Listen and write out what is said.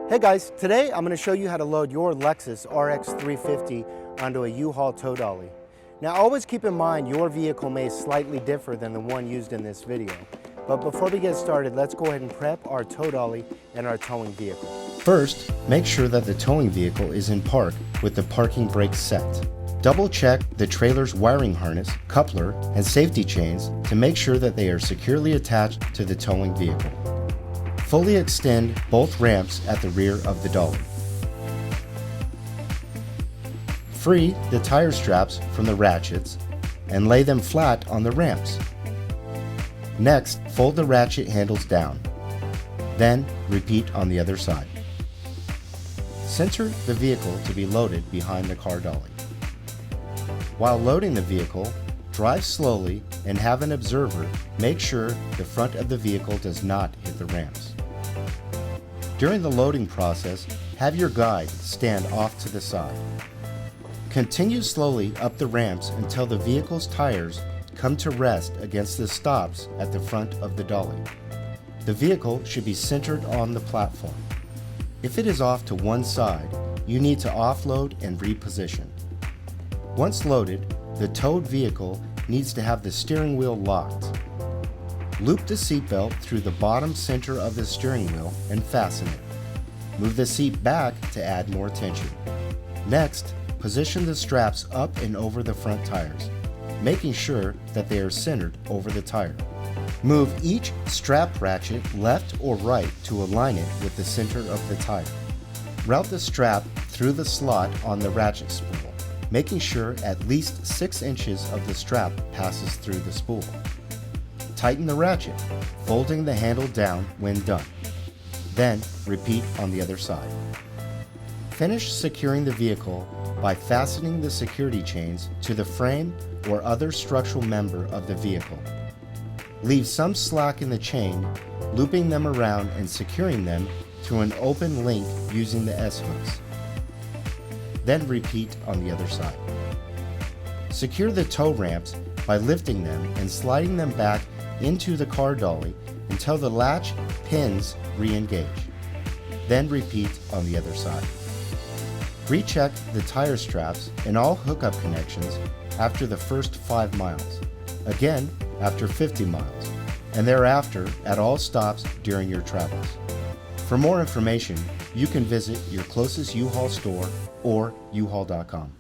Hey guys, today I'm going to show you how to load your Lexus RX350 onto a U-Haul Tow Dolly. Now always keep in mind your vehicle may slightly differ than the one used in this video. But before we get started, let's go ahead and prep our tow dolly and our towing vehicle. First, make sure that the towing vehicle is in park with the parking brake set. Double check the trailer's wiring harness, coupler, and safety chains to make sure that they are securely attached to the towing vehicle. Fully extend both ramps at the rear of the dolly. Free the tire straps from the ratchets and lay them flat on the ramps. Next, fold the ratchet handles down. Then, repeat on the other side. Center the vehicle to be loaded behind the car dolly. While loading the vehicle, drive slowly and have an observer make sure the front of the vehicle does not hit the ramps. During the loading process, have your guide stand off to the side. Continue slowly up the ramps until the vehicle's tires come to rest against the stops at the front of the dolly. The vehicle should be centered on the platform. If it is off to one side, you need to offload and reposition. Once loaded, the towed vehicle needs to have the steering wheel locked. Loop the seatbelt through the bottom center of the steering wheel and fasten it. Move the seat back to add more tension. Next, position the straps up and over the front tires, making sure that they are centered over the tire. Move each strap ratchet left or right to align it with the center of the tire. Route the strap through the slot on the ratchet spool, making sure at least 6 inches of the strap passes through the spool. Tighten the ratchet, folding the handle down when done. Then repeat on the other side. Finish securing the vehicle by fastening the security chains to the frame or other structural member of the vehicle. Leave some slack in the chain, looping them around and securing them to an open link using the S-hooks. Then repeat on the other side. Secure the tow ramps by lifting them and sliding them back into the car dolly until the latch pins re-engage. Then repeat on the other side. Recheck the tire straps and all hookup connections after the first 5 miles, again after 50 miles, and thereafter at all stops during your travels. For more information, you can visit your closest U-Haul store or uhaul.com.